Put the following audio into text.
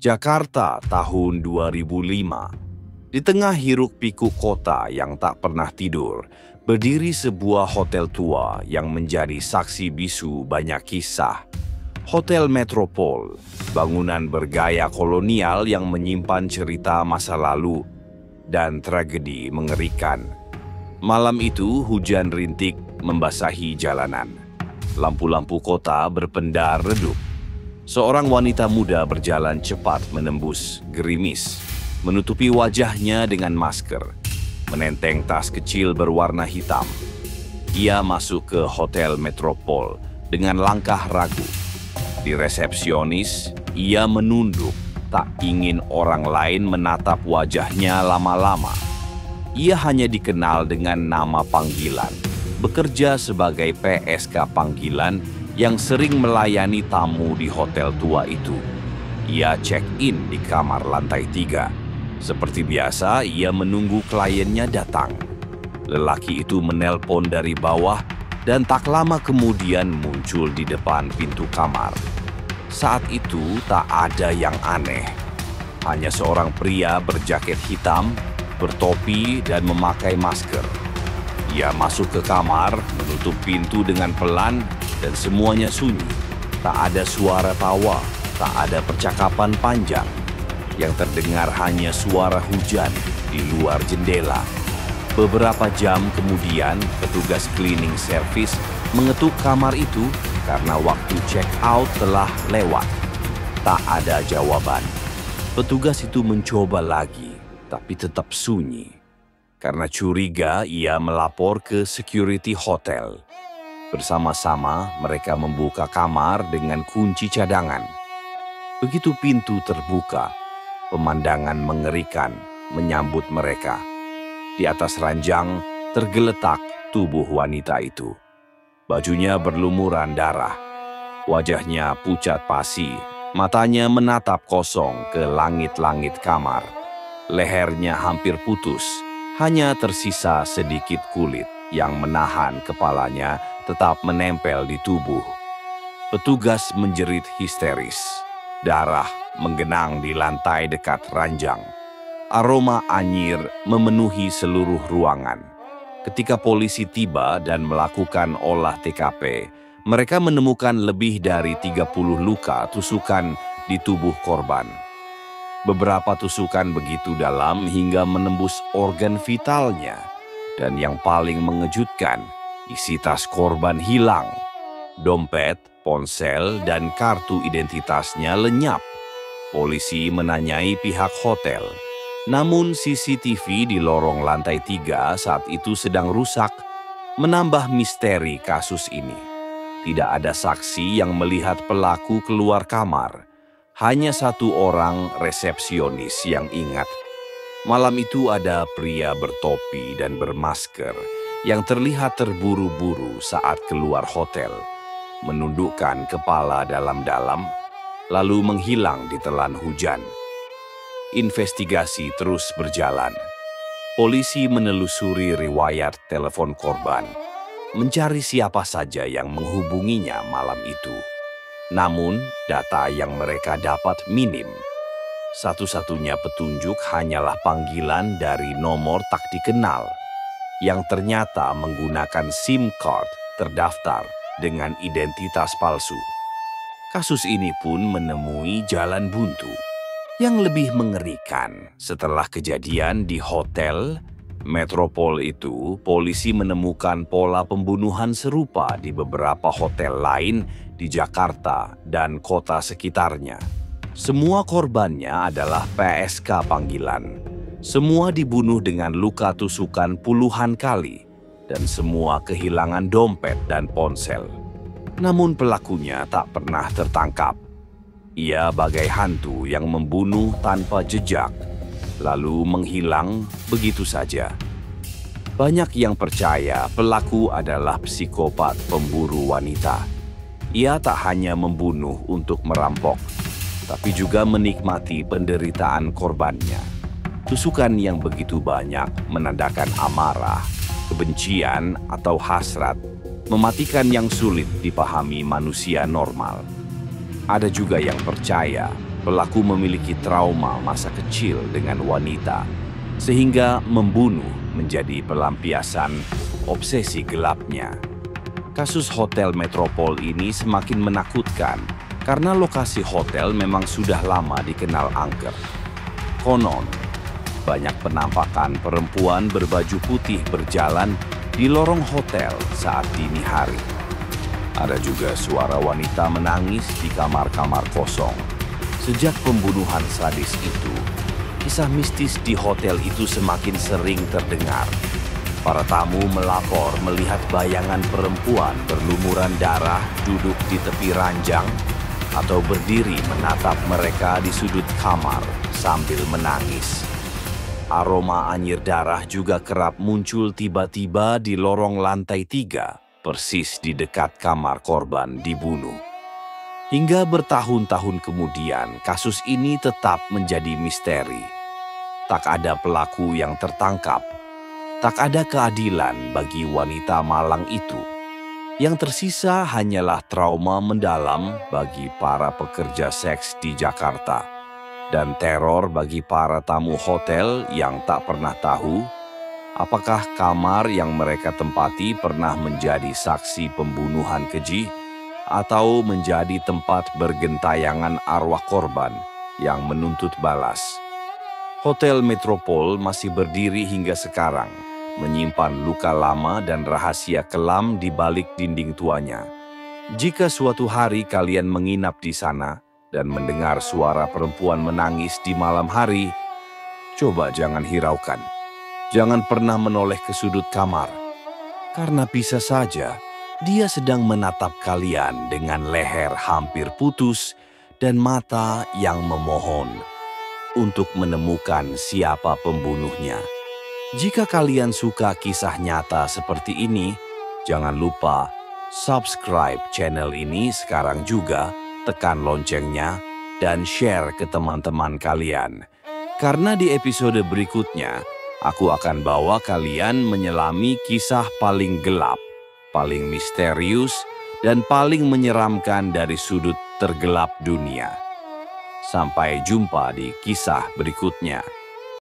Jakarta tahun 2005. Di tengah hiruk-pikuk kota yang tak pernah tidur, berdiri sebuah hotel tua yang menjadi saksi bisu banyak kisah. Hotel Metropol, bangunan bergaya kolonial yang menyimpan cerita masa lalu dan tragedi mengerikan. Malam itu hujan rintik membasahi jalanan. Lampu-lampu kota berpendar redup. Seorang wanita muda berjalan cepat menembus gerimis, menutupi wajahnya dengan masker, menenteng tas kecil berwarna hitam. Ia masuk ke Hotel Metropol dengan langkah ragu. Di resepsionis, ia menunduk, tak ingin orang lain menatap wajahnya lama-lama. Ia hanya dikenal dengan nama panggilan, bekerja sebagai PSK panggilan yang sering melayani tamu di hotel tua itu. Ia check-in di kamar lantai 3. Seperti biasa, ia menunggu kliennya datang. Lelaki itu menelpon dari bawah dan tak lama kemudian muncul di depan pintu kamar. Saat itu tak ada yang aneh. Hanya seorang pria berjaket hitam, bertopi dan memakai masker. Ia masuk ke kamar, menutup pintu dengan pelan, dan semuanya sunyi. Tak ada suara tawa, tak ada percakapan panjang. Yang terdengar hanya suara hujan di luar jendela. Beberapa jam kemudian, petugas cleaning service mengetuk kamar itu karena waktu check out telah lewat. Tak ada jawaban. Petugas itu mencoba lagi, tapi tetap sunyi. Karena curiga, ia melapor ke security hotel. Bersama-sama mereka membuka kamar dengan kunci cadangan. Begitu pintu terbuka, pemandangan mengerikan menyambut mereka. Di atas ranjang tergeletak tubuh wanita itu. Bajunya berlumuran darah. Wajahnya pucat pasi, matanya menatap kosong ke langit-langit kamar. Lehernya hampir putus, hanya tersisa sedikit kulit yang menahan kepalanya tetap menempel di tubuh. Petugas menjerit histeris. Darah menggenang di lantai dekat ranjang. Aroma anyir memenuhi seluruh ruangan. Ketika polisi tiba dan melakukan olah TKP, mereka menemukan lebih dari 30 luka tusukan di tubuh korban. Beberapa tusukan begitu dalam hingga menembus organ vitalnya. Dan yang paling mengejutkan, isi tas korban hilang. Dompet, ponsel, dan kartu identitasnya lenyap. Polisi menanyai pihak hotel. Namun CCTV di lorong lantai 3 saat itu sedang rusak, menambah misteri kasus ini. Tidak ada saksi yang melihat pelaku keluar kamar. Hanya satu orang resepsionis yang ingat. Malam itu ada pria bertopi dan bermasker yang terlihat terburu-buru saat keluar hotel, menundukkan kepala dalam-dalam, lalu menghilang di telan hujan. Investigasi terus berjalan. Polisi menelusuri riwayat telepon korban, mencari siapa saja yang menghubunginya malam itu. Namun, data yang mereka dapat minim. Satu-satunya petunjuk hanyalah panggilan dari nomor tak dikenal yang ternyata menggunakan SIM card terdaftar dengan identitas palsu. Kasus ini pun menemui jalan buntu. Yang lebih mengerikan, setelah kejadian di Hotel Metropol itu, polisi menemukan pola pembunuhan serupa di beberapa hotel lain di Jakarta dan kota sekitarnya. Semua korbannya adalah PSK panggilan. Semua dibunuh dengan luka tusukan puluhan kali, dan semua kehilangan dompet dan ponsel. Namun pelakunya tak pernah tertangkap. Ia bagai hantu yang membunuh tanpa jejak, lalu menghilang begitu saja. Banyak yang percaya pelaku adalah psikopat pemburu wanita. Ia tak hanya membunuh untuk merampok, tapi juga menikmati penderitaan korbannya. Tusukan yang begitu banyak menandakan amarah, kebencian, atau hasrat, mematikan yang sulit dipahami manusia normal. Ada juga yang percaya Pelaku memiliki trauma masa kecil dengan wanita, sehingga membunuh menjadi pelampiasan obsesi gelapnya. Kasus Hotel Metropol ini semakin menakutkan karena lokasi hotel memang sudah lama dikenal angker. Konon, banyak penampakan perempuan berbaju putih berjalan di lorong hotel saat dini hari. Ada juga suara wanita menangis di kamar-kamar kosong. Sejak pembunuhan sadis itu, kisah mistis di hotel itu semakin sering terdengar. Para tamu melapor melihat bayangan perempuan berlumuran darah duduk di tepi ranjang atau berdiri menatap mereka di sudut kamar sambil menangis. Aroma anyir darah juga kerap muncul tiba-tiba di lorong lantai 3, persis di dekat kamar korban dibunuh. Hingga bertahun-tahun kemudian, kasus ini tetap menjadi misteri. Tak ada pelaku yang tertangkap. Tak ada keadilan bagi wanita malang itu. Yang tersisa hanyalah trauma mendalam bagi para pekerja seks di Jakarta. Dan teror bagi para tamu hotel yang tak pernah tahu apakah kamar yang mereka tempati pernah menjadi saksi pembunuhan keji atau menjadi tempat bergentayangan arwah korban yang menuntut balas. Hotel Metropol masih berdiri hingga sekarang, menyimpan luka lama dan rahasia kelam di balik dinding tuanya. Jika suatu hari kalian menginap di sana dan mendengar suara perempuan menangis di malam hari, coba jangan hiraukan. Jangan pernah menoleh ke sudut kamar, karena bisa saja dia sedang menatap kalian dengan leher hampir putus dan mata yang memohon untuk menemukan siapa pembunuhnya. Jika kalian suka kisah nyata seperti ini, jangan lupa subscribe channel ini sekarang juga, tekan loncengnya, dan share ke teman-teman kalian. Karena di episode berikutnya, aku akan bawa kalian menyelami kisah paling gelap, paling misterius, dan paling menyeramkan dari sudut tergelap dunia. Sampai jumpa di kisah berikutnya.